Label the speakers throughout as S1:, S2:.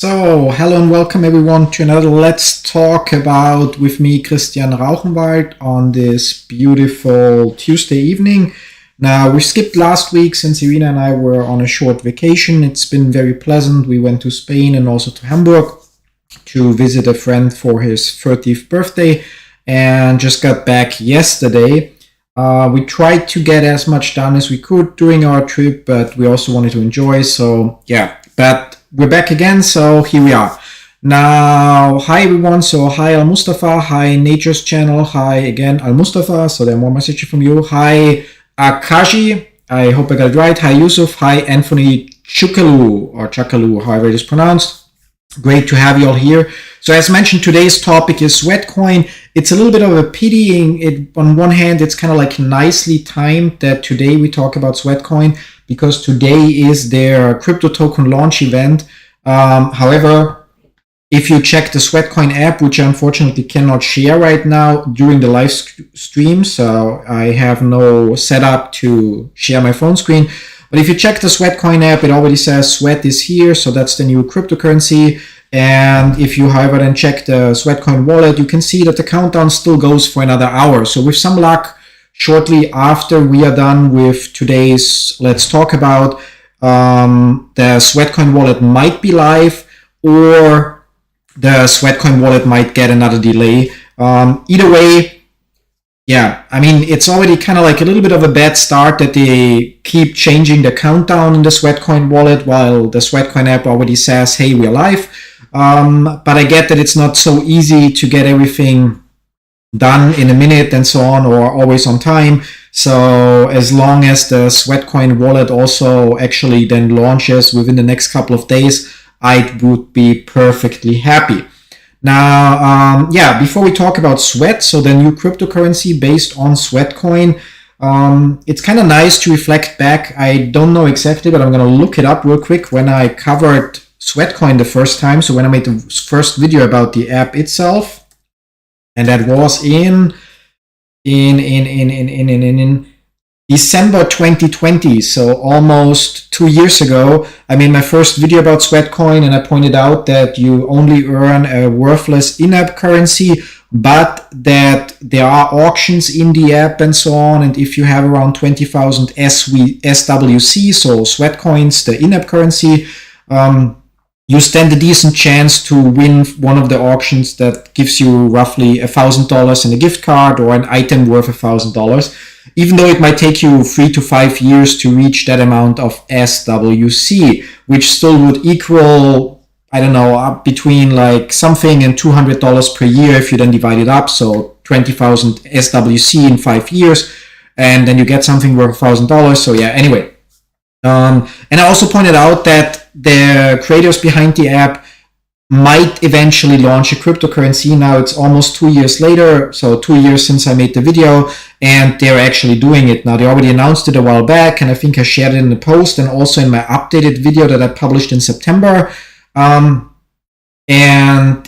S1: So, hello and welcome everyone to another Let's Talk About with me, Christian Rauchenwald, on this beautiful Tuesday evening. Now, we skipped last week since Irina and I were on a short vacation. It's been very pleasant. We went to Spain and also to Hamburg to visit a friend for his 30th birthday and just got back yesterday. We tried to get as much done as we could during our trip, but we also wanted to enjoy. So, yeah, but we're back again, so here we are. Now, hi everyone. So, hi Al Mustafa, hi Nature's Channel, hi again Al Mustafa. So, there are more messages from you. Hi Akashi, I hope I got it right. Hi Yusuf, hi Anthony Chakalu, however it is pronounced. Great to have you all here. So, as mentioned, today's topic is Sweatcoin. It's a little bit of a pity. On one hand, it's kind of like nicely timed that today we talk about Sweatcoin, because today is their crypto token launch event. However, if you check the Sweatcoin app, which I unfortunately cannot share right now during the live stream, so I have no setup to share my phone screen. But if you check the Sweatcoin app, it already says Sweat is here, so that's the new cryptocurrency. And if you, however, then check the Sweatcoin wallet, you can see that the countdown still goes for another hour. So with some luck, shortly after we are done with today's Let's Talk About, the Sweatcoin wallet might be live, or the Sweatcoin wallet might get another delay. Either way, yeah, I mean, it's already kind of like a little bit of a bad start that they keep changing the countdown in the Sweatcoin wallet while the Sweatcoin app already says, hey, we're live. But I get that it's not so easy to get everything done in a minute and so on, or always on time. So as long as the Sweatcoin wallet also actually then launches within the next couple of days, I would be perfectly happy. Now, before we talk about Sweat, so the new cryptocurrency based on Sweatcoin, it's kind of nice to reflect back. I don't know exactly, but I'm going to look it up real quick when I covered Sweatcoin the first time. So when I made the first video about the app itself, and that was in December 2020, so almost 2 years ago. I made my first video about Sweatcoin, and I pointed out that you only earn a worthless in-app currency, but that there are auctions in the app and so on. And if you have around 20,000 SWC, so Sweatcoins, the in-app currency, you stand a decent chance to win one of the auctions that gives you roughly $1,000 in a gift card or an item worth $1,000, even though it might take you 3 to 5 years to reach that amount of SWC, which still would equal, I don't know, between like something and $200 per year if you then divide it up. So 20,000 SWC in 5 years, and then you get something worth $1,000. So yeah, anyway. And I also pointed out that the creators behind the app might eventually launch a cryptocurrency. Now it's almost 2 years later, so 2 years since I made the video, and they're actually doing it. Now they already announced it a while back, and I think I shared it in the post and also in my updated video that I published in September. And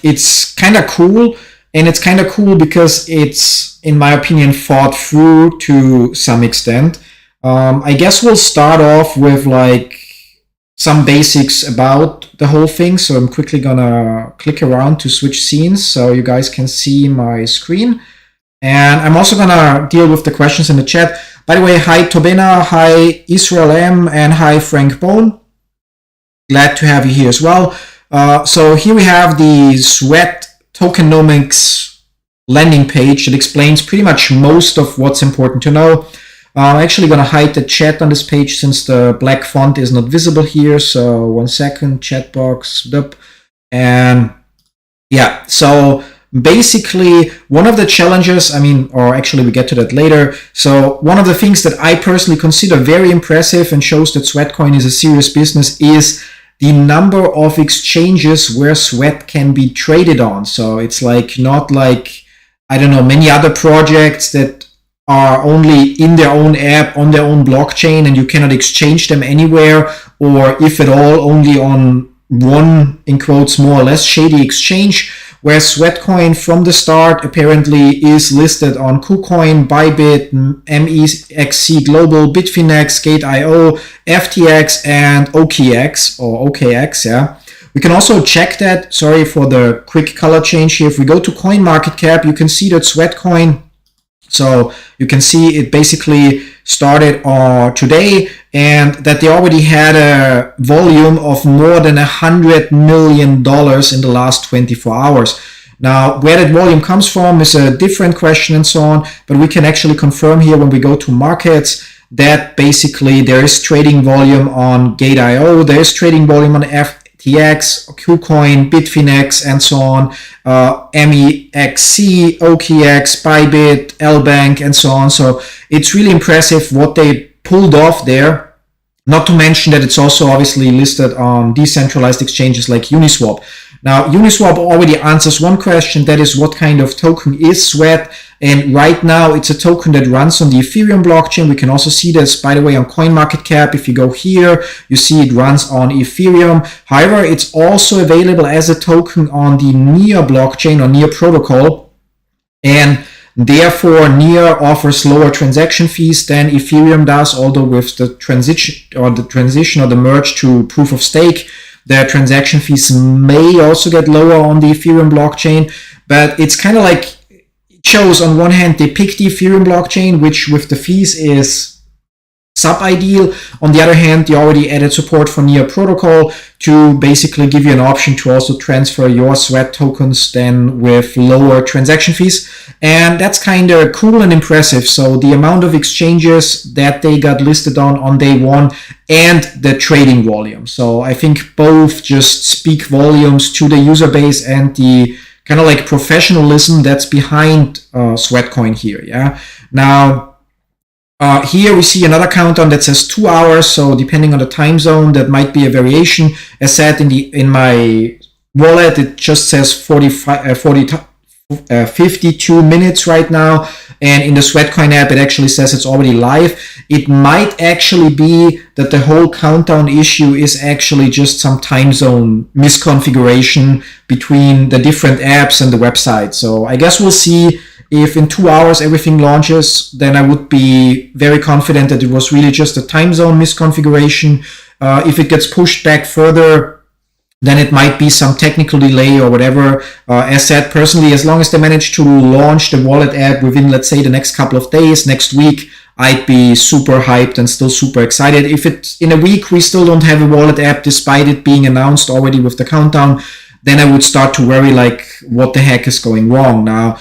S1: it's kind of cool, and it's kind of cool because it's, in my opinion, thought through to some extent. I guess we'll start off with like some basics about the whole thing. So I'm quickly gonna click around to switch scenes so you guys can see my screen. And I'm also gonna deal with the questions in the chat. By the way, hi Tobena, hi Israel M, and hi Frank Bone. Glad to have you here as well. So here we have the Sweat Tokenomics landing page that explains pretty much most of what's important to know. I'm actually going to hide the chat on this page since the black font is not visible here. So 1 second, chat box, and yeah, so basically one of the challenges, or actually we get to that later. So one of the things that I personally consider very impressive and shows that Sweatcoin is a serious business is the number of exchanges where Sweat can be traded on. So it's like not like, I don't know, many other projects that are only in their own app, on their own blockchain, and you cannot exchange them anywhere, or if at all, only on one, in quotes, more or less shady exchange, whereas Sweatcoin from the start apparently is listed on KuCoin, Bybit, MEXC Global, Bitfinex, Gate.io, FTX, and OKX, yeah, We can also check that. Sorry for the quick color change here. If we go to CoinMarketCap, you can see that Sweatcoin, so you can see it basically started today, and that they already had a volume of more than $100 million in the last 24 hours. Now, where that volume comes from is a different question and so on, but we can actually confirm here when we go to markets that basically there is trading volume on Gate.io, there is trading volume on FTX, KuCoin, Bitfinex, and so on, MEXC, OKX, Bybit, LBank, and so on. So it's really impressive what they pulled off there. Not to mention that it's also obviously listed on decentralized exchanges like Uniswap. Now, Uniswap already answers one question, that is what kind of token is Sweat? And right now it's a token that runs on the Ethereum blockchain. We can also see this, by the way, on CoinMarketCap. If you go here, you see it runs on Ethereum. However, it's also available as a token on the Near blockchain or Near protocol. And therefore, Near offers lower transaction fees than Ethereum does, although with the transition or the merge to proof of stake, the transaction fees may also get lower on the Ethereum blockchain. But it's kind of like, it shows on one hand, they picked the Ethereum blockchain, which with the fees is sub-ideal. On the other hand, they already added support for Near protocol to basically give you an option to also transfer your Sweat tokens then with lower transaction fees. And that's kind of cool and impressive. So the amount of exchanges that they got listed on day one and the trading volume. So I think both just speak volumes to the user base and the kind of like professionalism that's behind Sweatcoin here. Yeah. Now, here we see another countdown that says 2 hours. So depending on the time zone, that might be a variation. As said in my wallet, it just says 52 minutes right now. And in the Sweatcoin app, it actually says it's already live. It might actually be that the whole countdown issue is actually just some time zone misconfiguration between the different apps and the website. So I guess we'll see. If in 2 hours everything launches, then I would be very confident that it was really just a time zone misconfiguration. If it gets pushed back further, then it might be some technical delay or whatever. As said, personally, as long as they manage to launch the wallet app within, let's say, the next couple of days, next week, I'd be super hyped and still super excited. If it's in a week we still don't have a wallet app despite it being announced already with the countdown, then I would start to worry like what the heck is going wrong now.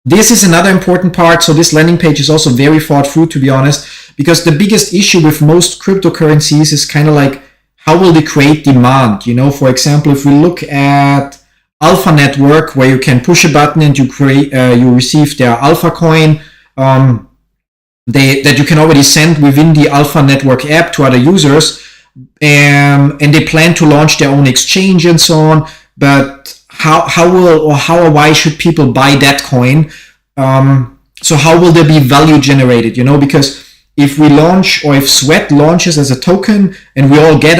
S1: This is another important part. So this landing page is also very thought through, to be honest, because the biggest issue with most cryptocurrencies is kind of like, how will they create demand? You know, for example, if we look at Alpha Network, where you can push a button and you receive their Alpha coin, that you can already send within the Alpha Network app to other users, and they plan to launch their own exchange and so on. But how or why should people buy that coin? So how will there be value generated? You know, because if we launch, or if Sweat launches as a token and we all get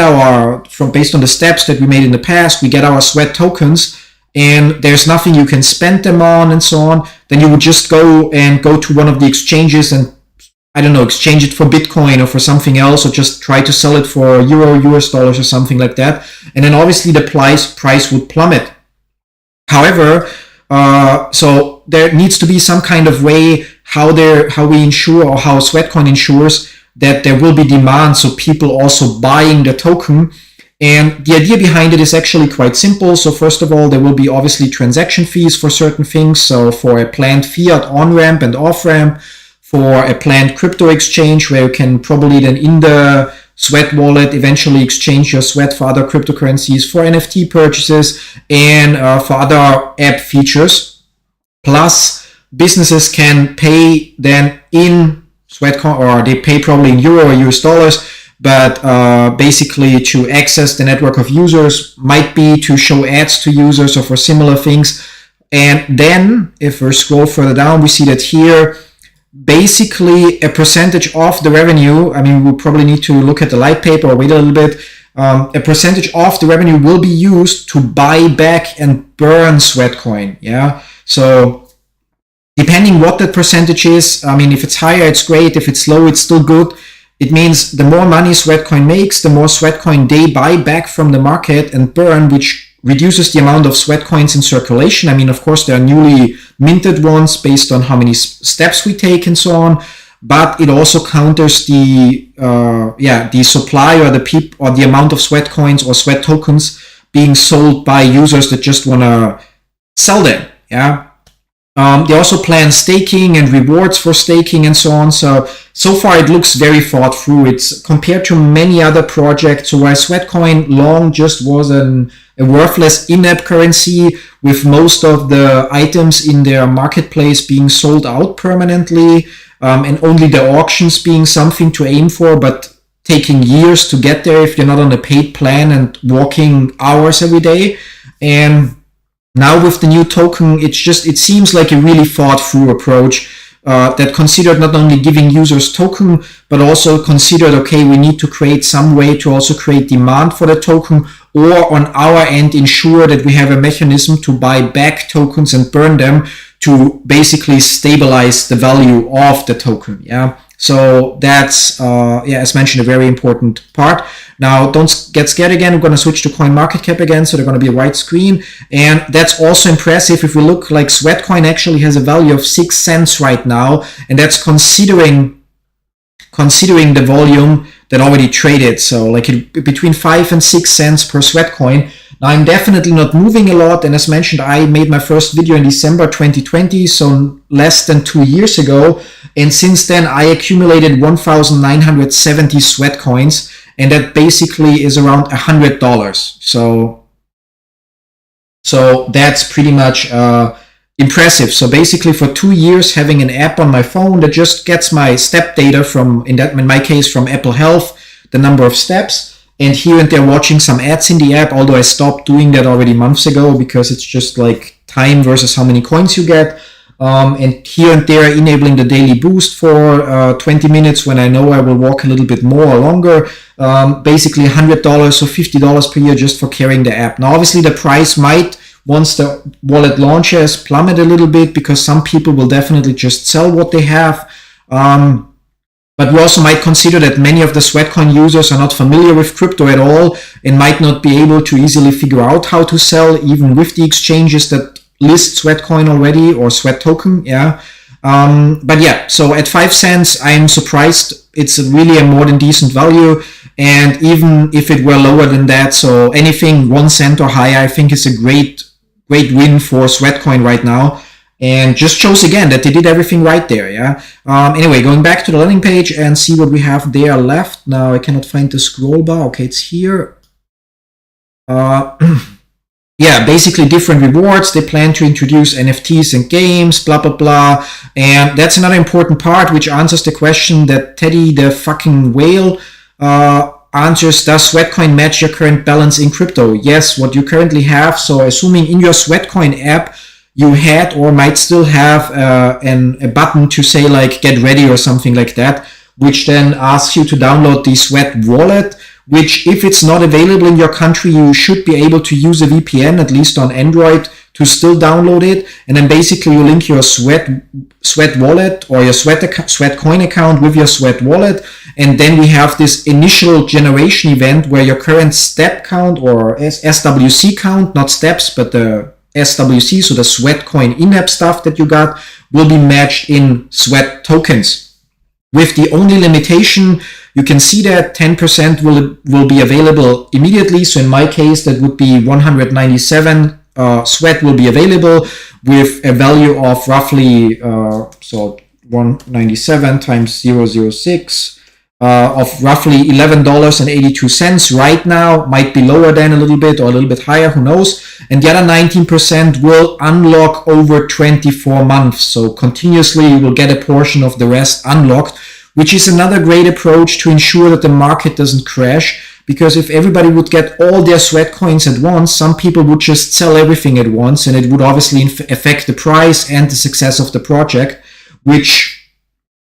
S1: based on the steps that we made in the past, we get our Sweat tokens and there's nothing you can spend them on and so on, then you would just go to one of the exchanges and, I don't know, exchange it for Bitcoin or for something else, or just try to sell it for euro, US dollars or something like that. And then obviously the price would plummet. However, so there needs to be some kind of way how we ensure, or how Sweatcoin ensures that there will be demand, so people also buying the token. And the idea behind it is actually quite simple. So first of all, there will be obviously transaction fees for certain things. So for a planned fiat on-ramp and off-ramp, for a planned crypto exchange where you can probably then in the Sweat wallet eventually exchange your Sweat for other cryptocurrencies, for NFT purchases, and for other app features. Plus, businesses can pay then in Sweatcoin, or they pay probably in euro or US dollars, but basically to access the network of users, might be to show ads to users or for similar things. And then if we scroll further down, we see that here, basically a percentage of the revenue, I mean, we'll probably need to look at the light paper or wait a little bit, a percentage of the revenue will be used to buy back and burn Sweatcoin. Yeah. So depending what that percentage is, I mean, if it's higher, it's great. If it's low, it's still good. it means the more money Sweatcoin makes, the more Sweatcoin they buy back from the market and burn, which reduces the amount of Sweatcoins in circulation. I mean, of course, there are newly minted ones based on how many steps we take and so on, but it also counters the supply or the amount of Sweatcoins or sweat tokens being sold by users that just want to sell them. Yeah. They also plan staking and rewards for staking and so on. So far it looks very thought through. It's compared to many other projects. So while Sweatcoin long just was a worthless in-app currency with most of the items in their marketplace being sold out permanently, and only the auctions being something to aim for, but taking years to get there if you're not on a paid plan and walking hours every day. And now with the new token, it seems like a really thought through approach that considered not only giving users token, but also considered, okay, we need to create some way to also create demand for the token, or on our end ensure that we have a mechanism to buy back tokens and burn them to basically stabilize the value of the token. Yeah. So that's, as mentioned, a very important part. Now, don't get scared again. We're going to switch to CoinMarketCap again. So they're going to be a white screen. And that's also impressive. If we look, like, Sweatcoin actually has a value of 6 cents right now. And that's considering the volume that already traded. So like between 5 and 6 cents per Sweatcoin. Now, I'm definitely not moving a lot. And as mentioned, I made my first video in December 2020, so less than 2 years ago. And since then, I accumulated 1,970 Sweatcoins. And that basically is around $100. So that's pretty much impressive. So basically for 2 years, having an app on my phone that just gets my step data from, in my case, from Apple Health, the number of steps, and here and there watching some ads in the app, although I stopped doing that already months ago because it's just like time versus how many coins you get. And here and there enabling the daily boost for 20 minutes when I know I will walk a little bit more or longer. Basically $100 or $50 per year just for carrying the app. Now, obviously the price might, once the wallet launches, plummet a little bit because some people will definitely just sell what they have. But we also might consider that many of the Sweatcoin users are not familiar with crypto at all and might not be able to easily figure out how to sell, even with the exchanges that list Sweatcoin already or Sweat token. Yeah. But yeah, so at 5 cents, I'm surprised. It's really a more than decent value. And even if it were lower than that, so anything 1 cent or higher, I think is a great win for Sweatcoin right now. And just shows again that they did everything right there. Yeah. Anyway, going back to the landing page and see what we have there left. Now I cannot find the scroll bar. Okay, it's here. Yeah, basically different rewards. They plan to introduce NFTs and games, blah, blah, blah. And that's another important part, which answers the question that Teddy the fucking whale answers. Does Sweatcoin match your current balance in crypto? Yes, what you currently have. So assuming in your Sweatcoin app, you had or might still have a button to say like get ready or something like that, which then asks you to download the Sweat wallet, which if it's not available in your country, you should be able to use a VPN, at least on Android, to still download it. And then basically you link your Sweat wallet or your Sweatcoin account with your Sweat wallet. And then we have this initial generation event where your current step count or SWC count, not steps, but the SWC, so the Sweatcoin in-app stuff that you got, will be matched in Sweat tokens. With the only limitation, you can see that 10% will be available immediately. So in my case, that would be 197 Sweat will be available with a value of roughly, so 197 times 0.006 of roughly $11.82 right now. Might be lower than a little bit or a little bit higher, who knows. And the other 19% will unlock over 24 months. So continuously you will get a portion of the rest unlocked, which is another great approach to ensure that the market doesn't crash. Because if everybody would get all their Sweat coins at once, some people would just sell everything at once, and it would obviously affect the price and the success of the project, which,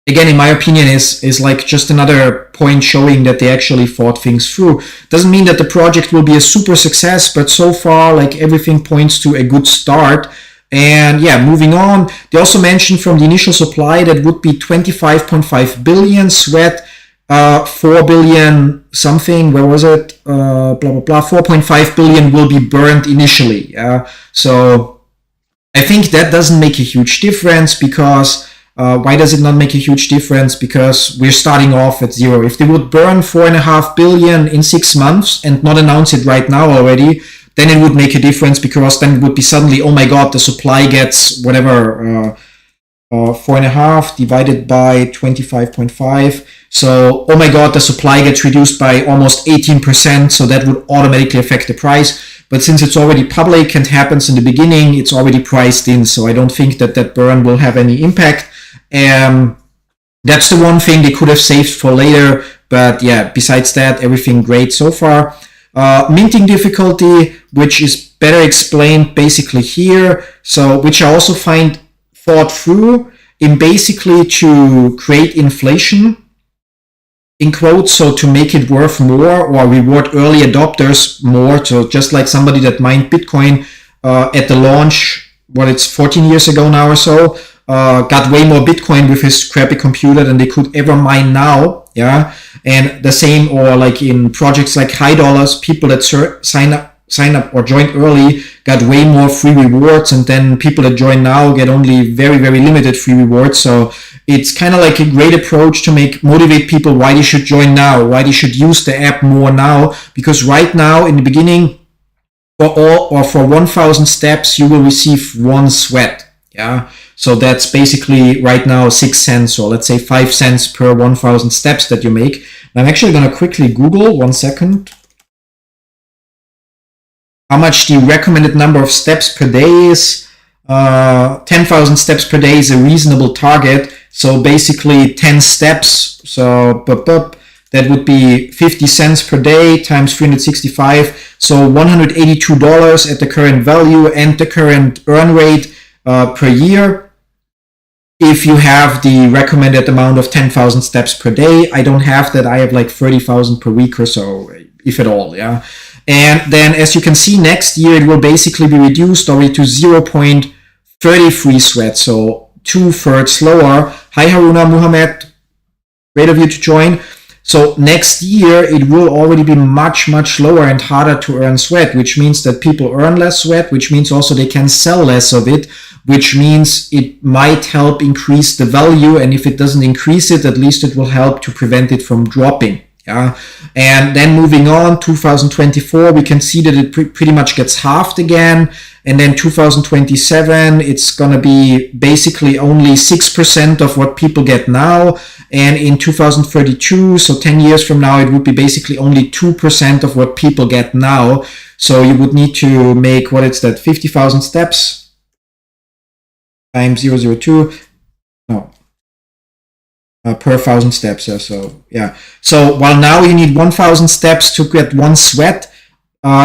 S1: again, in my opinion, is like just another point showing that they actually thought things through. Doesn't mean that the project will be a super success, but so far, like, everything points to a good start. And yeah, moving on, they also mentioned from the initial supply that would be 25.5 billion Sweat 4 billion something, where was it? Blah, blah, blah, 4.5 billion will be burned initially. So I think that doesn't make a huge difference because why does it not make a huge difference? Because we're starting off at zero. If they would burn 4.5 billion in 6 months and not announce it right now already, then it would make a difference, because then it would be suddenly, oh my God, the supply gets whatever, 4.5 divided by 25.5. So, oh my God, the supply gets reduced by almost 18%. So that would automatically affect the price. But since it's already public and happens in the beginning, it's already priced in. So I don't think that that burn will have any impact. That's the one thing they could have saved for later. But yeah, besides that, everything great so far. Minting difficulty, which is better explained basically here. So, which I also find thought through in basically to create inflation, in quotes, so to make it worth more or reward early adopters more. So just like somebody that mined Bitcoin at the launch, it's 14 years ago now or so, got way more Bitcoin with his crappy computer than they could ever mine now. Yeah. And the same, or like in projects like High Dollars, people that sign up or join early got way more free rewards, and then people that join now get only very, very limited free rewards. So it's kind of like a great approach to motivate people why they should join now, why they should use the app more now, because right now in the beginning, for 1,000 steps, you will receive 1 sweat. Yeah. So that's basically right now 6 cents, or let's say 5 cents per 1,000 steps that you make. And I'm actually going to quickly Google, 1 second, how much the recommended number of steps per day is. 10,000 steps per day is a reasonable target. So basically 10 steps. So that would be 50 cents per day times 365. So $182 at the current value and the current earn rate per year. If you have the recommended amount of 10,000 steps per day, I don't have that. I have like 30,000 per week or so, if at all. Yeah. And then as you can see, next year it will basically be reduced already to 0.33 sweat. So 2/3 lower. Hi Haruna Muhammad, great of you to join. So next year it will already be much, much lower and harder to earn sweat, which means that people earn less sweat, which means also they can sell less of it, which means it might help increase the value. And if it doesn't increase it, at least it will help to prevent it from dropping. Yeah. And then moving on, 2024, we can see that it pretty much gets halved again. And then 2027, it's going to be basically only 6% of what people get now. And in 2032, so 10 years from now, it would be basically only 2% of what people get now. So you would need to make, 50,000 steps times 0.002. No. Per 1,000 steps. So yeah. So while now you need 1,000 steps to get 1 sweat,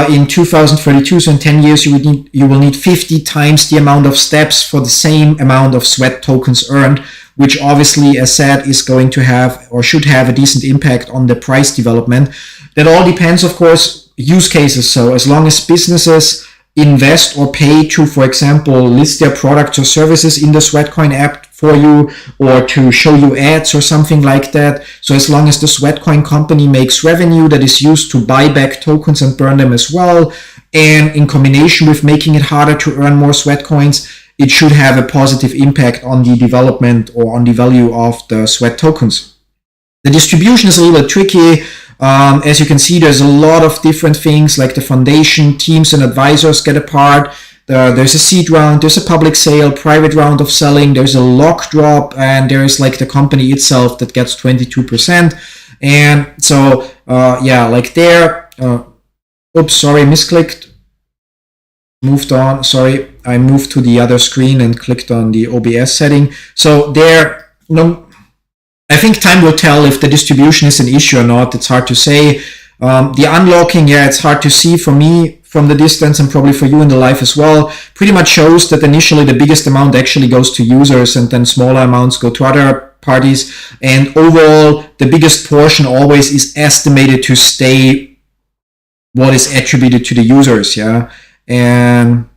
S1: in 2032, so in 10 years, you will need 50 times the amount of steps for the same amount of sweat tokens earned, which obviously, as said, is going to have or should have a decent impact on the price development. That all depends, of course, use cases. So as long as businesses invest or pay to, for example, list their products or services in the Sweatcoin app for you, or to show you ads or something like that. So as long as the Sweatcoin company makes revenue that is used to buy back tokens and burn them as well, and in combination with making it harder to earn more Sweatcoins, it should have a positive impact on the development or on the value of the Sweat tokens. The distribution is a little bit tricky. As you can see, there's a lot of different things, like the foundation, teams and advisors get a part. There's a seed round, there's a public sale, private round of selling, there's a lock drop, and there's like the company itself that gets 22%. And so, yeah, like there, oops, sorry, misclicked, moved on, sorry, I moved to the other screen and clicked on the OBS setting. So there, I think time will tell if the distribution is an issue or not. It's hard to say. The unlocking, yeah, it's hard to see for me from the distance, and probably for you in the live as well. Pretty much shows that initially the biggest amount actually goes to users, and then smaller amounts go to other parties. And overall, the biggest portion always is estimated to stay what is attributed to the users, yeah. And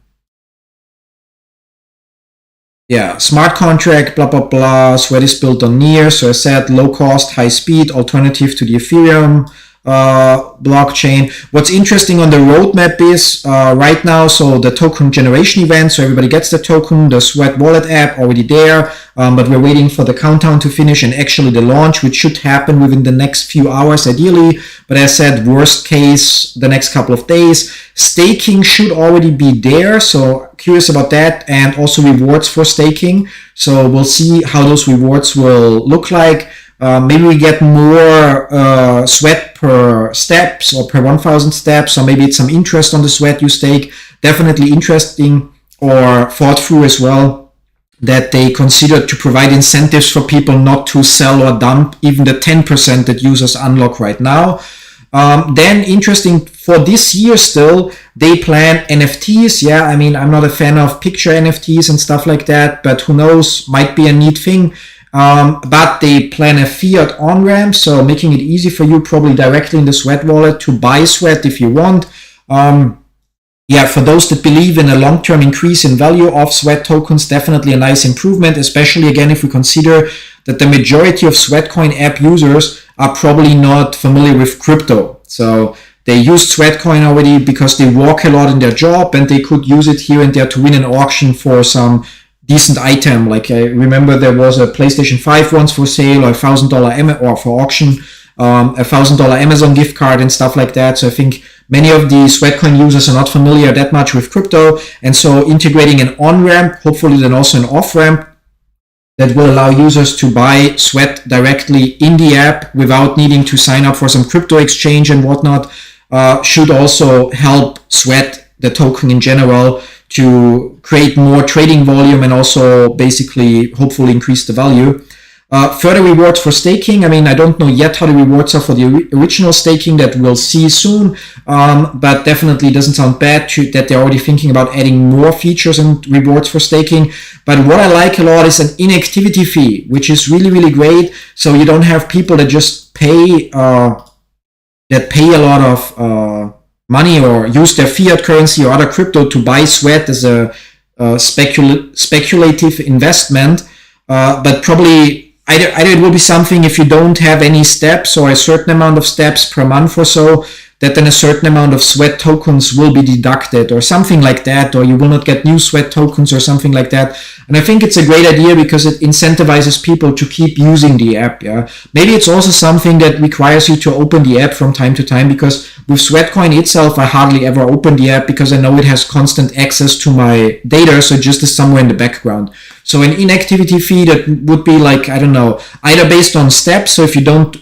S1: yeah, smart contract, blah, blah, blah. Sweat is built on Near. So I said low cost, high speed, alternative to the Ethereum blockchain. What's interesting on the roadmap is right now, so the token generation event, so everybody gets the token, the Sweat wallet app already there, but we're waiting for the countdown to finish and actually the launch, which should happen within the next few hours ideally. But as I said, worst case, the next couple of days. Staking should already be there, so curious about that, and also rewards for staking. So we'll see how those rewards will look like. Maybe we get more Sweat per steps or per 1,000 steps, or maybe it's some interest on the Sweat you stake. Definitely interesting, or thought through as well, that they consider to provide incentives for people not to sell or dump even the 10% that users unlock right now. Then interesting for this year still, they plan NFTs. Yeah, I mean, I'm not a fan of picture NFTs and stuff like that, but who knows, might be a neat thing. But they plan a fiat on-ramp, so making it easy for you probably directly in the Sweat wallet to buy Sweat if you want. Yeah, for those that believe in a long-term increase in value of Sweat tokens, definitely a nice improvement, especially again if we consider that the majority of Sweatcoin app users are probably not familiar with crypto. So they use Sweatcoin already because they walk a lot in their job, and they could use it here and there to win an auction for some decent item. Like I remember there was a PlayStation 5 once for sale, or $1,000 or for auction, $1,000 Amazon gift card and stuff like that. So I think many of the Sweatcoin users are not familiar that much with crypto, and so integrating an on-ramp, hopefully then also an off-ramp, that will allow users to buy Sweat directly in the app without needing to sign up for some crypto exchange and whatnot, should also help Sweat, the token in general, to create more trading volume and also basically hopefully increase the value. Further rewards for staking. I mean, I don't know yet how the rewards are for the original staking, that we'll see soon, but definitely doesn't sound bad that they're already thinking about adding more features and rewards for staking. But what I like a lot is an inactivity fee, which is really, really great. So you don't have people that just pay a lot of money or use their fiat currency or other crypto to buy Sweat as a speculative investment, but probably either it will be something, if you don't have any steps or a certain amount of steps per month or so, that then a certain amount of Sweat tokens will be deducted or something like that, or you will not get new Sweat tokens or something like that. And I think it's a great idea because it incentivizes people to keep using the app. Yeah, maybe it's also something that requires you to open the app from time to time, because with Sweatcoin itself, I hardly ever open the app because I know it has constant access to my data, so it just is somewhere in the background. So an inactivity fee that would be like, I don't know, either based on steps, so if you don't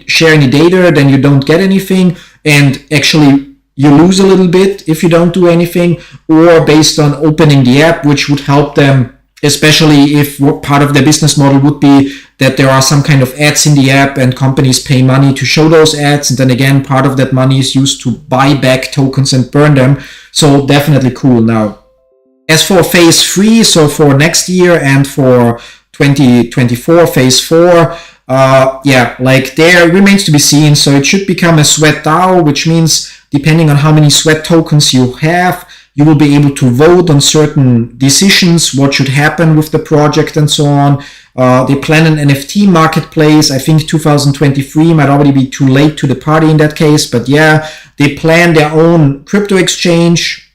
S1: share any data, then you don't get anything, and actually you lose a little bit if you don't do anything, or based on opening the app, which would help them, especially if part of their business model would be that there are some kind of ads in the app and companies pay money to show those ads, and then again part of that money is used to buy back tokens and burn them. So definitely cool. Now as for phase 3, so for next year and for 2024 phase 4, yeah, like there remains to be seen. So it should become a Sweat DAO, which means depending on how many Sweat tokens you have, you will be able to vote on certain decisions, what should happen with the project and so on. They plan an NFT marketplace. I think 2023 might already be too late to the party in that case, but yeah, they plan their own crypto exchange.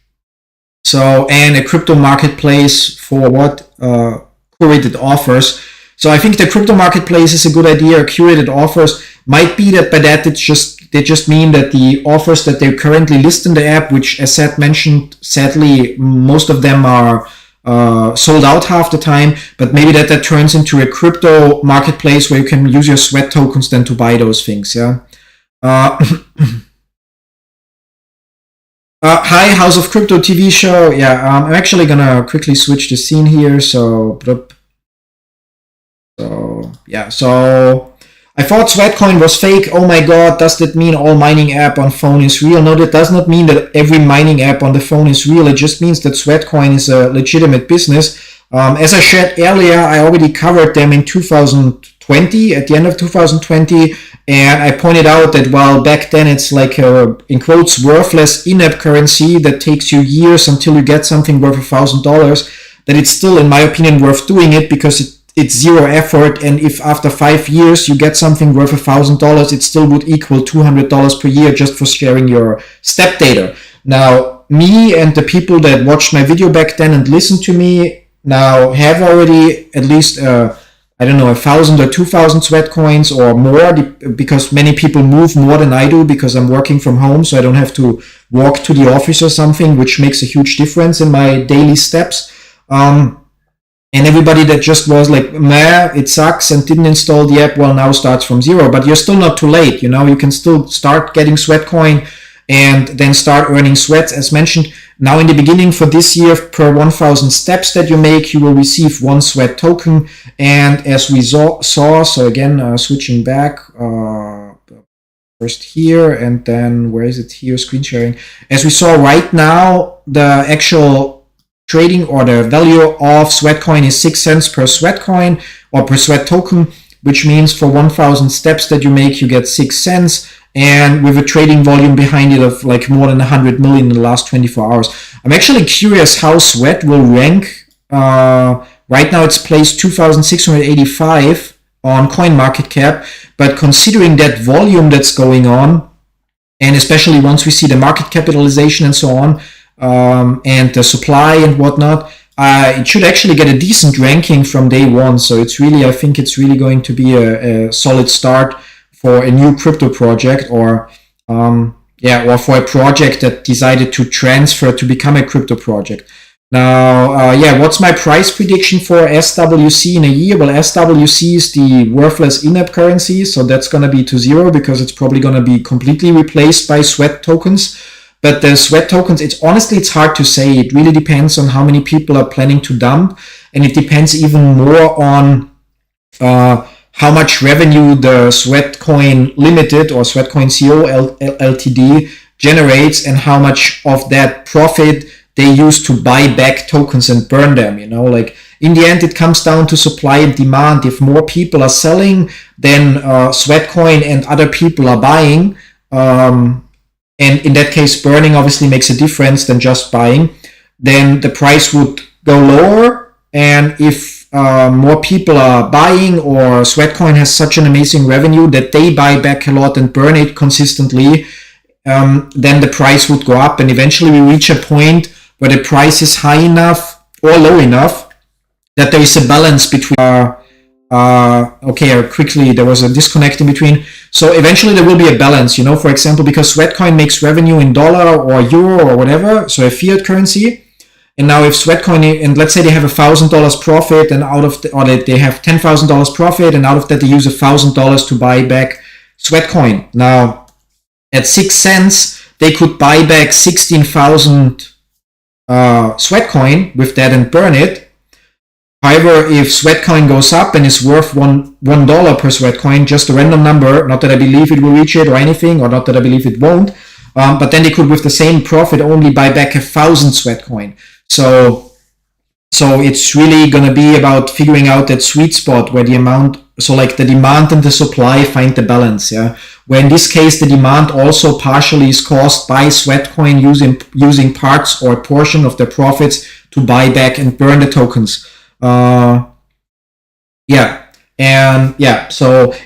S1: So, and a crypto marketplace for what? Curated offers. So I think the crypto marketplace is a good idea. Curated offers might be that by that they just mean that the offers that they currently list in the app, which as Seth mentioned, sadly most of them are sold out half the time, but maybe that turns into a crypto marketplace where you can use your Sweat tokens then to buy those things. Yeah. Hi, House of Crypto TV show. Yeah, I'm actually gonna quickly switch the scene here. So yeah, so I thought Sweatcoin was fake. Oh my god, does that mean all mining app on phone is real? No, that does not mean that every mining app on the phone is real. It just means that Sweatcoin is a legitimate business. As I shared earlier, I already covered them in 2020, at the end of 2020, and I pointed out that while back then it's like a, in quotes, worthless in-app currency that takes you years until you get something worth $1,000, that it's still, in my opinion, worth doing it because it's zero effort. And if after 5 years you get something worth $1,000, it still would equal $200 per year just for sharing your step data. Now, me and the people that watched my video back then and listened to me now have already at least, 1,000 or 2,000 Sweatcoins or more, because many people move more than I do because I'm working from home, so I don't have to walk to the office or something, which makes a huge difference in my daily steps. And everybody that just was like, meh, it sucks, and didn't install the app, well, now starts from zero. But you're still not too late. You can still start getting Sweatcoin and then start earning sweats. As mentioned, now in the beginning for this year, per 1,000 steps that you make, you will receive 1 sweat token. And as we saw, so again, switching back, first here, and then where is it here, screen sharing. As we saw right now, the actual trading or the value of Sweatcoin is 6 cents per Sweatcoin or per sweat token, which means for 1,000 steps that you make, you get 6 cents. And with a trading volume behind it of like more than 100 million in the last 24 hours. I'm actually curious how Sweat will rank. Right now it's placed 2,685 on CoinMarketCap, but considering that volume that's going on, and especially once we see the market capitalization and so on, and the supply and whatnot, it should actually get a decent ranking from day one. So I think it's really going to be a solid start for a new crypto project, or for a project that decided to transfer to become a crypto project. Now, what's my price prediction for SWC in a year? Well, SWC is the worthless in-app currency, so that's going to be to zero because it's probably going to be completely replaced by Sweat tokens. But the Sweat tokens, it's hard to say. It really depends on how many people are planning to dump, and it depends even more on how much revenue the Sweatcoin Limited or Sweatcoin CO Ltd generates, and how much of that profit they use to buy back tokens and burn them. Like in the end, it comes down to supply and demand. If more people are selling, then Sweatcoin and other people are buying. And in that case, burning obviously makes a difference than just buying. Then the price would go lower. And if more people are buying, or Sweatcoin has such an amazing revenue that they buy back a lot and burn it consistently, then the price would go up, and eventually we reach a point where the price is high enough or low enough that there is a balance between quickly there was a disconnect in between. So eventually there will be a balance, for example, because Sweatcoin makes revenue in dollar or euro or whatever, so a fiat currency. And now if Sweatcoin, and let's say they have $1,000 profit, and they have $10,000 profit, and out of that they use $1,000 to buy back Sweatcoin. Now, at 6 cents, they could buy back 16,000 Sweatcoin with that and burn it. However, if Sweatcoin goes up and is worth $1 per Sweatcoin, just a random number, not that I believe it will reach it or anything, or not that I believe it won't, but then they could, with the same profit, only buy back 1,000 Sweatcoin. So it's really going to be about figuring out that sweet spot where the demand and the supply find the balance, where in this case the demand also partially is caused by Sweatcoin using parts or a portion of their profits to buy back and burn the tokens. So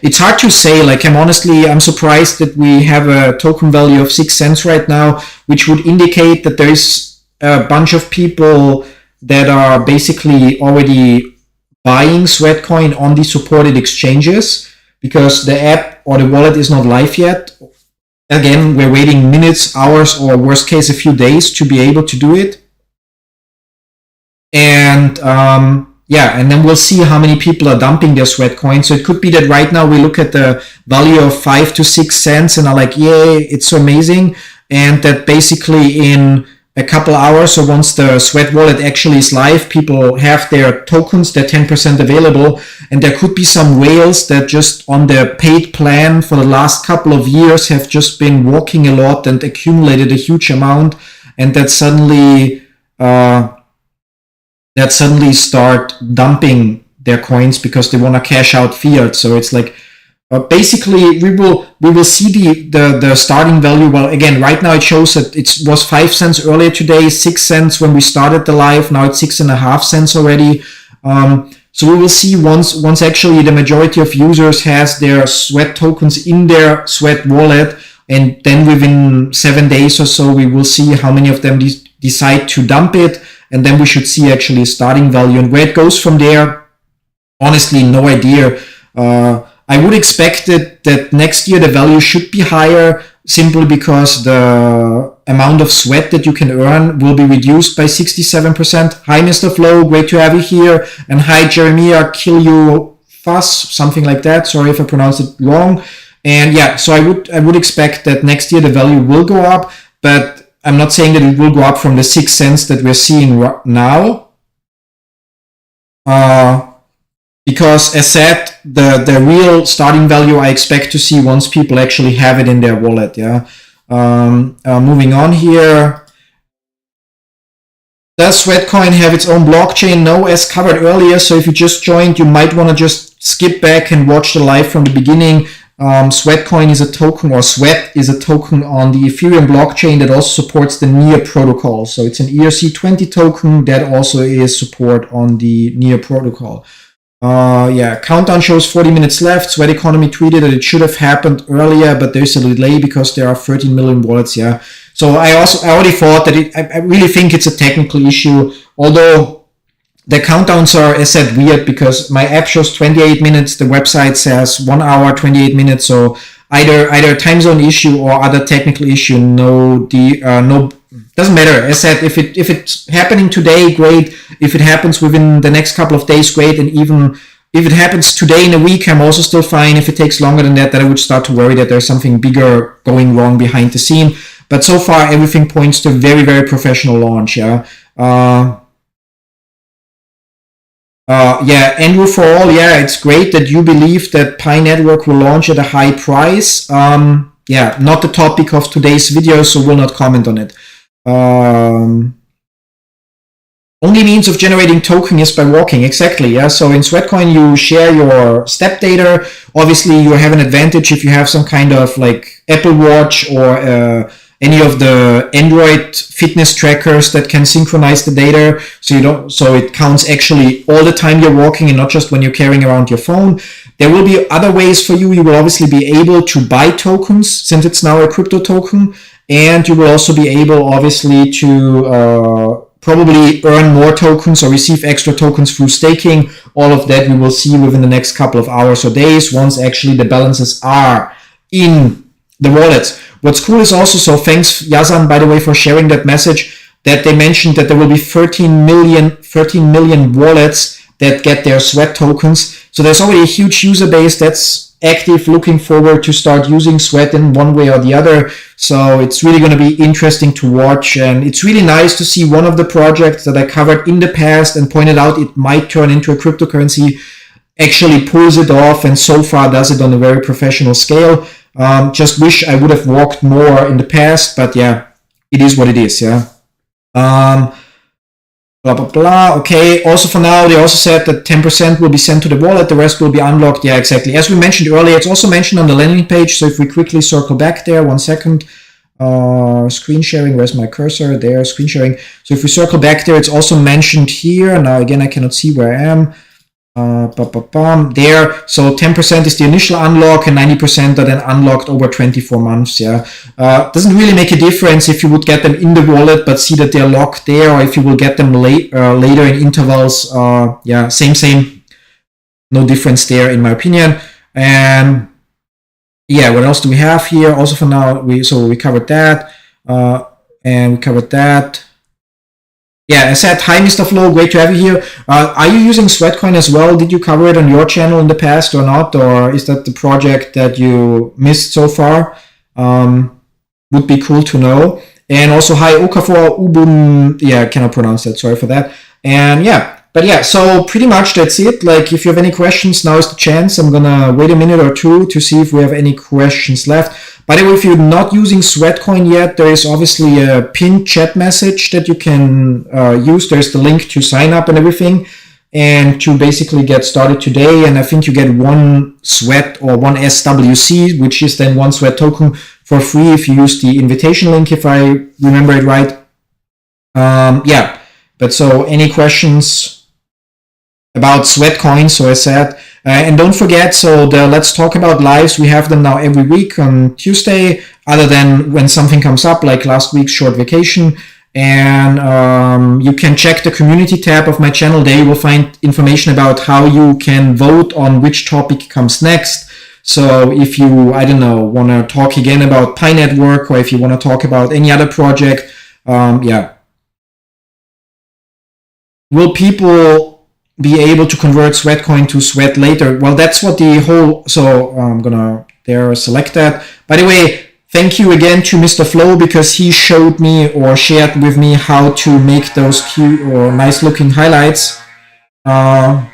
S1: it's hard to say. Like, I'm surprised that we have a token value of 6 cents right now, which would indicate that there is a bunch of people that are basically already buying Sweatcoin on the supported exchanges, because the app or the wallet is not live yet. Again, we're waiting minutes, hours, or worst case a few days to be able to do it. And and then we'll see how many people are dumping their Sweatcoin. So it could be that right now we look at the value of 5 to 6 cents and are like, yay, it's so amazing. And that basically in a couple hours, or once the Sweat wallet actually is live, people have their tokens, they're 10% available, and there could be some whales that just on their paid plan for the last couple of years have just been walking a lot and accumulated a huge amount, and that suddenly start dumping their coins because they want to cash out fiat. So it's like basically we will see the starting value. Well, again, right now it shows that it was 5 cents earlier today, 6 cents when we started the live. Now it's 6.5 cents already. So we will see once actually the majority of users has their Sweat tokens in their Sweat wallet, and then within 7 days or so we will see how many of them decide to dump it, and then we should see actually a starting value. And where it goes from there, honestly, no idea. I would expect that next year the value should be higher, simply because the amount of Sweat that you can earn will be reduced by 67%. Hi, Mr. Flo, great to have you here. And hi, Jeremiah, kill you fuss, something like that. Sorry if I pronounced it wrong. And yeah, so I would expect that next year the value will go up, but I'm not saying that it will go up from the 6 cents that we're seeing now. Because as said, the real starting value I expect to see once people actually have it in their wallet. Yeah. Moving on here. Does Sweatcoin have its own blockchain? No, as covered earlier. So if you just joined, you might want to just skip back and watch the live from the beginning. Sweatcoin is a token, or Sweat is a token on the Ethereum blockchain that also supports the NEAR protocol. So it's an ERC20 token that also is support on the NEAR protocol. Yeah, countdown shows 40 minutes left. Sweat Economy tweeted that it should have happened earlier, but there's a delay because there are 13 million wallets. Yeah, so I already thought that I really think it's a technical issue, although the countdowns are, as said, weird because my app shows 28 minutes, the website says 1 hour 28 minutes. So either a time zone issue or other technical issue. No doesn't matter. As said, if it's happening today, great. If it happens within the next couple of days, great. And even if it happens today in a week, I'm also still fine. If it takes longer than that, then I would start to worry that there's something bigger going wrong behind the scene. But so far, everything points to a very, very professional launch. Yeah. Yeah, Andrew for all. Yeah, it's great that you believe that Pi Network will launch at a high price. Yeah, not the topic of today's video, so we'll not comment on it. Only means of generating token is by walking. Exactly. Yeah. So in Sweatcoin, you share your step data. Obviously, you have an advantage if you have some kind of like Apple Watch or any of the Android fitness trackers that can synchronize the data. So it counts actually all the time you're walking and not just when you're carrying around your phone. There will be other ways for you. You will obviously be able to buy tokens since it's now a crypto token. And you will also be able, obviously, to probably earn more tokens or receive extra tokens through staking. All of that we will see within the next couple of hours or days once actually the balances are in the wallets. What's cool is also, so thanks Yazan, by the way, for sharing that message, that they mentioned that there will be 13 million wallets that get their Sweat tokens. So there's already a huge user base that's active, looking forward to start using Sweat in one way or the other. So it's really going to be interesting to watch. And it's really nice to see one of the projects that I covered in the past and pointed out it might turn into a cryptocurrency actually pulls it off, and so far does it on a very professional scale. Just wish I would have walked more in the past, but yeah, it is what it is. Yeah. Blah, blah, blah. Okay, also for now, they also said that 10% will be sent to the wallet, the rest will be unlocked. Yeah, exactly. As we mentioned earlier, it's also mentioned on the landing page. So if we quickly circle back there, 1 second. Screen sharing, where's my cursor? There, screen sharing. So if we circle back there, it's also mentioned here. Now, again, I cannot see where I am. There, so 10% is the initial unlock and 90% are then unlocked over 24 months. Yeah, doesn't really make a difference if you would get them in the wallet but see that they're locked there, or if you will get them later in intervals. Yeah, same, no difference there in my opinion. And yeah, what else do we have here? Also for now, we covered that, and we covered that. Yeah, I said, hi, Mr. Flo, great to have you here. Are you using Sweatcoin as well? Did you cover it on your channel in the past or not? Or is that the project that you missed so far? Would be cool to know. And also, hi, Okafor Ubun. Yeah, I cannot pronounce that. Sorry for that. And yeah, but yeah, so pretty much that's it. Like, if you have any questions, now is the chance. I'm going to wait a minute or two to see if we have any questions left. By the way, if you're not using Sweatcoin yet, there is obviously a pinned chat message that you can use. There's the link to sign up and everything. and to basically get started today. And I think you get one Sweat or one SWC, which is then one Sweat token for free if you use the invitation link, if I remember it right. Yeah, but so any questions about Sweatcoin? So I said, and don't forget, so the Let's Talk About lives, we have them now every week on Tuesday, other than when something comes up, like last week's short vacation. And you can check the community tab of my channel. There you will find information about how you can vote on which topic comes next. So if you, I don't know, want to talk again about Pi Network, or if you want to talk about any other project, yeah. Will people be able to convert Sweatcoin to Sweat later? Well, that's what the whole, so I'm gonna there select that. By the way, thank you again to Mr. Flo, because he showed me or shared with me how to make those cute or nice looking highlights. And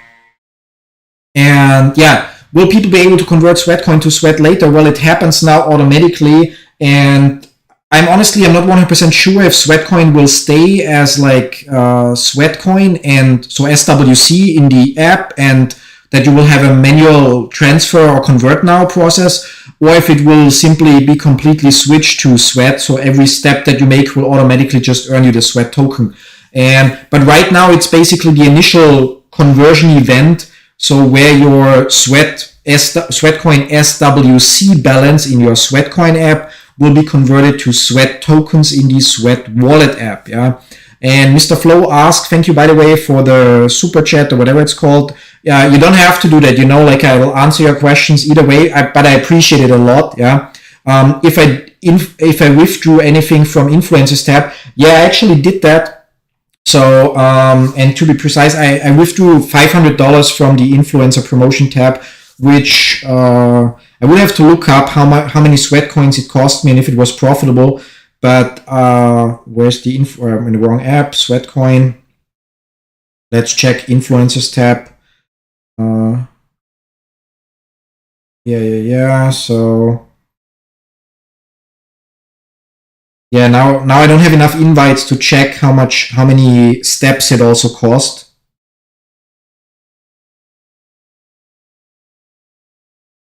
S1: yeah, will people be able to convert Sweatcoin to Sweat later? Well, it happens now automatically, and I'm not 100% sure if Sweatcoin will stay as like Sweatcoin and so SWC in the app, and that you will have a manual transfer or convert now process, or if it will simply be completely switched to Sweat. So every step that you make will automatically just earn you the Sweat token. But right now it's basically the initial conversion event. So where your Sweatcoin SWC balance in your Sweatcoin app will be converted to Sweat tokens in the Sweat wallet app. Yeah. And Mr. Flo asked, thank you, by the way, for the super chat or whatever it's called. Yeah, you don't have to do that. Like I will answer your questions either way, but I appreciate it a lot. Yeah. If I withdrew anything from influencers tab, yeah, I actually did that. So, and to be precise, I withdrew $500 from the influencer promotion tab, which I would have to look up how many Sweat coins it cost me and if it was profitable. But where's the info? I'm in the wrong app. Sweatcoin. Let's check influencers tab. Yeah. So yeah, now I don't have enough invites to check how many steps it also cost.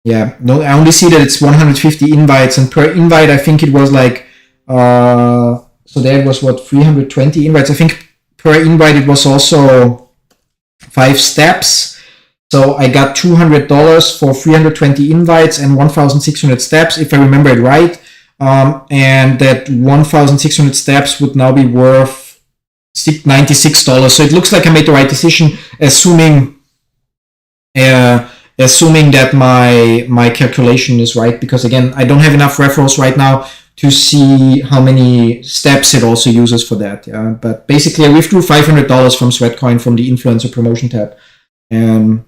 S1: Yeah, no, I only see that it's 150 invites, and per invite I think it was like so there was what, 320 invites. I think per invite it was also 5 steps. So I got $200 for 320 invites and 1,600 steps, if I remember it right. And that 1,600 steps would now be worth $96. So it looks like I made the right decision, assuming that my calculation is right, because again, I don't have enough referrals right now to see how many steps it also uses for that. Yeah, but basically I withdrew $500 from Sweatcoin from the influencer promotion tab, and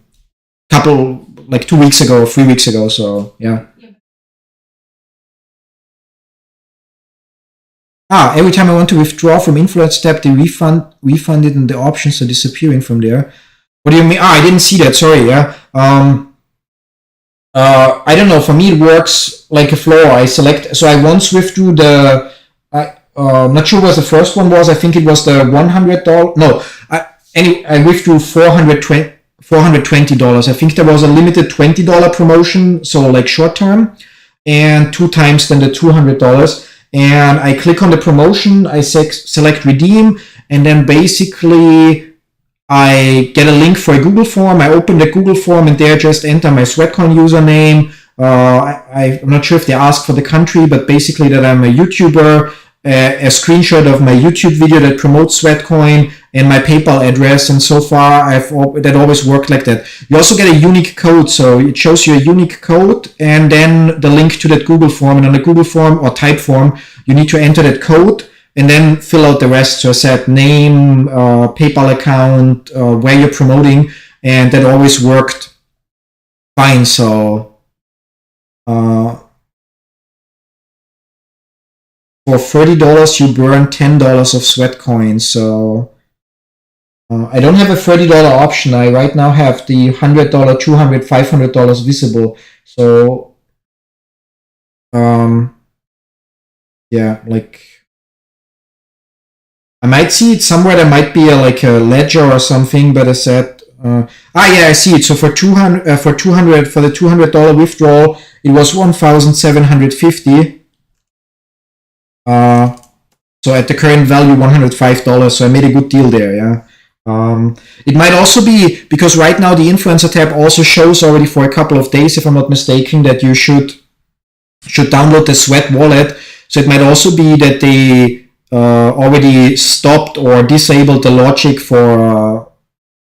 S1: like 2 weeks ago or 3 weeks ago. So yeah. Every time I want to withdraw from influencer tab, they refund it, and the options are disappearing from there. What do you mean? I didn't see that. Sorry. Yeah. I don't know. For me, it works like a flow. I select. So I once withdrew the. I'm not sure what the first one was. I think it was the $100. No. I withdrew $420. I think there was a limited $20 promotion, so like short term, and 2 times then the $200. And I click on the promotion. I select redeem, and then basically I get a link for a Google form. I open the Google form, and there just enter my Sweatcoin username. I'm not sure if they ask for the country, but basically that I'm a YouTuber, a screenshot of my YouTube video that promotes Sweatcoin, and my PayPal address. And so far, that always worked like that. You also get a unique code, so it shows you a unique code, and then the link to that Google form. And on the Google form or type form, you need to enter that code, and then fill out the rest. So I said name, PayPal account, where you're promoting, and that always worked fine. So for $30, you burn $10 of Sweatcoin. So I don't have a $30 option. I right now have the $100, $200, $500 visible. So yeah, like I might see it somewhere. There might be like a ledger or something, but I said Yeah, I see it. So for 200 for the $200 withdrawal, it was 1,750. So at the current value, $105. So I made a good deal there. Yeah. It might also be because right now the influencer tab also shows already for a couple of days, if I'm not mistaken, that you should download the Sweat wallet. So it might also be that they already stopped or disabled the logic for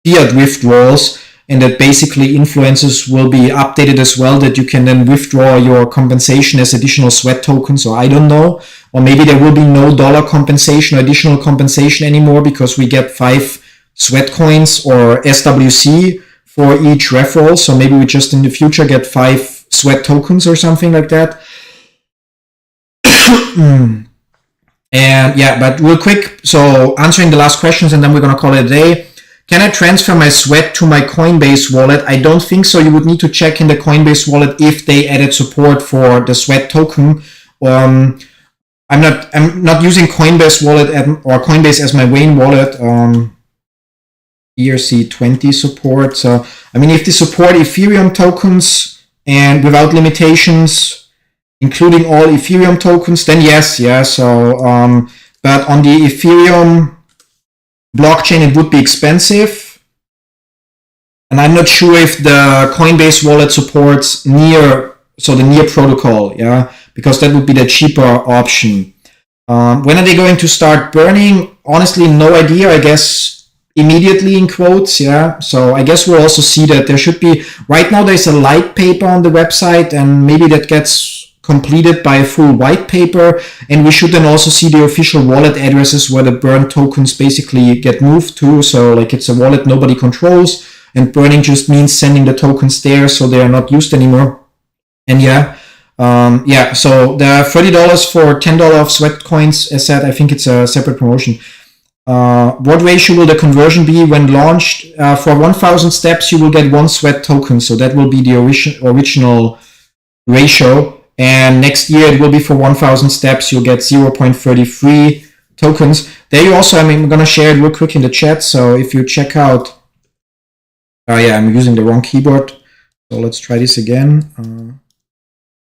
S1: fiat withdrawals, and that basically influencers will be updated as well, that you can then withdraw your compensation as additional Sweat tokens, or I don't know, or maybe there will be no dollar compensation or additional compensation anymore because we get 5 Sweatcoins or SWC for each referral. So maybe we just in the future get 5 Sweat tokens or something like that. And yeah, but real quick, so answering the last questions and then we're going to call it a day. Can I transfer my Sweat to my Coinbase wallet? I don't think so. You would need to check in the Coinbase wallet if they added support for the Sweat token. I'm not using Coinbase wallet or Coinbase as my main wallet. ERC20 support. So I mean, if they support Ethereum tokens and without limitations, including all Ethereum tokens, then yes, yeah. So but on the Ethereum blockchain, it would be expensive, and I'm not sure if the Coinbase wallet supports Near, so the Near protocol, yeah, because that would be the cheaper option. When are they going to start burning? Honestly, no idea. I guess immediately in quotes, yeah. So I guess we'll also see that there should be, right now there's a light paper on the website, and maybe that gets completed by a full white paper, and we should then also see the official wallet addresses where the burn tokens basically get moved to. So like it's a wallet nobody controls, and burning just means sending the tokens there so they are not used anymore. And yeah, so the $30 for $10 of Sweat coins, as said, I think it's a separate promotion. What ratio will the conversion be when launched? For 1,000 steps, you will get 1 Sweat token. So that will be the original ratio. And next year, it will be for 1,000 steps, you'll get 0.33 tokens. There you also, I'm going to share it real quick in the chat. So if you check out, I'm using the wrong keyboard. So let's try this again.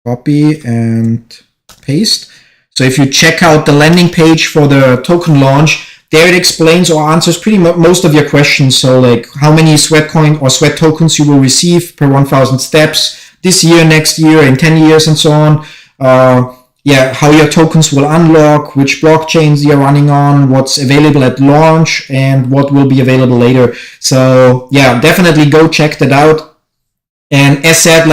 S1: Copy and paste. So if you check out the landing page for the token launch, there it explains or answers pretty most of your questions. So like how many Sweatcoin or Sweat tokens you will receive per 1,000 steps this year, next year, in 10 years, and so on. How your tokens will unlock, which blockchains you're running on, what's available at launch, and what will be available later. So yeah, definitely go check that out. And as said,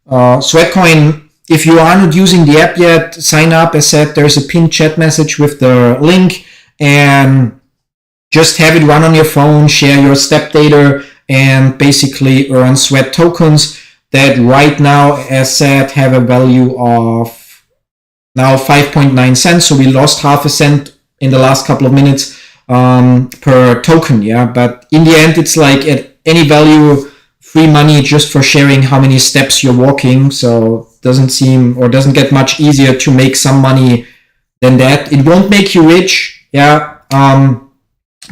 S1: Sweatcoin, if you are not using the app yet, sign up. As said, there's a pinned chat message with the link, and just have it run on your phone, share your step data, and basically earn Sweat tokens that right now, as said, have a value of now 5.9 cents. So we lost half a cent in the last couple of minutes per token, yeah. But in the end, it's like at any value, free money just for sharing how many steps you're walking. So it doesn't get much easier to make some money than that. It won't make you rich, yeah,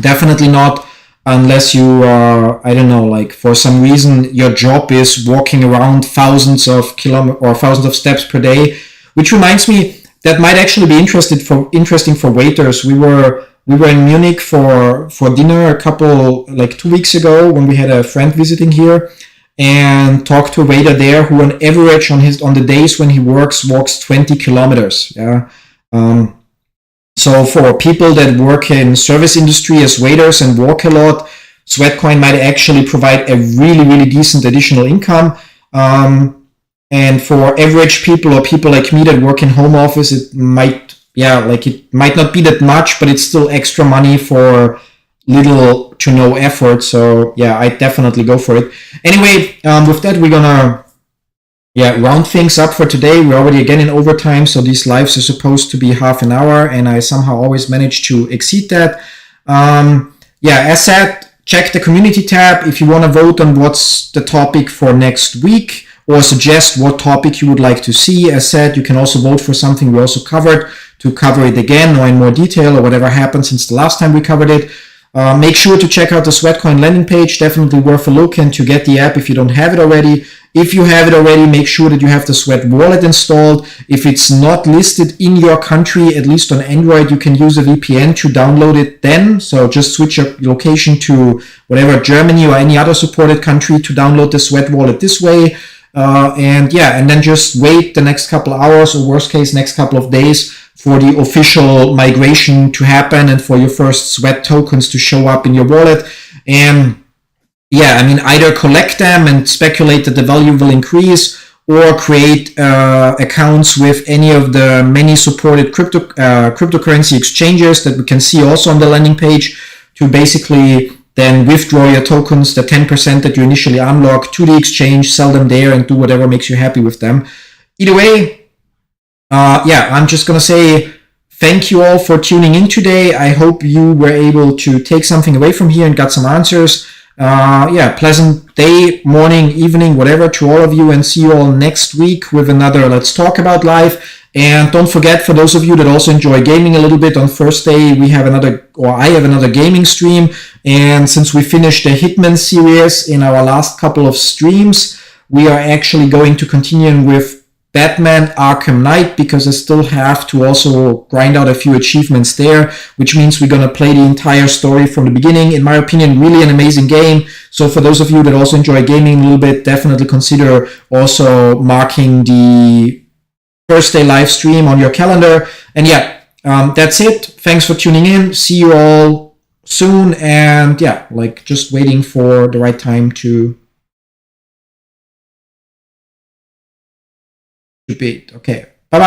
S1: definitely not, unless you are, I don't know, like for some reason your job is walking around thousands of kilometers or thousands of steps per day. Which reminds me, that might actually be interesting for waiters. We were in Munich for dinner 2 weeks ago when we had a friend visiting here, and talked to a waiter there who on average on the days when he walks 20 kilometers. Yeah. So for people that work in service industry as waiters and walk a lot, Sweatcoin might actually provide a really, really decent additional income. And for average people or people like me that work in home office, it might not be that much, but it's still extra money for little to no effort. So yeah, I definitely go for it. Anyway, with that, we're gonna round things up for today. We're already again in overtime, so these lives are supposed to be half an hour, and I somehow always manage to exceed that. As said, check the community tab if you want to vote on what's the topic for next week, or suggest what topic you would like to see. As said, you can also vote for something we also covered to cover it again or in more detail or whatever happened since the last time we covered it. Make sure to check out the Sweatcoin landing page. Definitely worth a look, and to get the app if you don't have it already. If you have it already, make sure that you have the Sweat wallet installed. If it's not listed in your country, at least on Android, you can use a VPN to download it then. So just switch your location to whatever, Germany or any other supported country, to download the Sweat wallet this way. And then just wait the next couple hours, or worst case, next couple of days, for the official migration to happen and for your first Sweat tokens to show up in your wallet. And yeah, I mean, either collect them and speculate that the value will increase, or create accounts with any of the many supported cryptocurrency exchanges that we can see also on the landing page, to basically then withdraw your tokens, the 10% that you initially unlock, to the exchange, sell them there, and do whatever makes you happy with them. Either way, I'm just going to say thank you all for tuning in today. I hope you were able to take something away from here and got some answers. Pleasant day, morning, evening, whatever, to all of you, and see you all next week with another Let's Talk About Live. And don't forget, for those of you that also enjoy gaming a little bit, on Thursday I have another gaming stream. And since we finished the Hitman series in our last couple of streams, we are actually going to continue with Batman Arkham Knight, because I still have to also grind out a few achievements there, which means we're going to play the entire story from the beginning. In my opinion, really an amazing game. So for those of you that also enjoy gaming a little bit, definitely consider also marking the Thursday live stream on your calendar. And that's it. Thanks for tuning in. See you all soon. And just waiting for the right time to beat. Okay.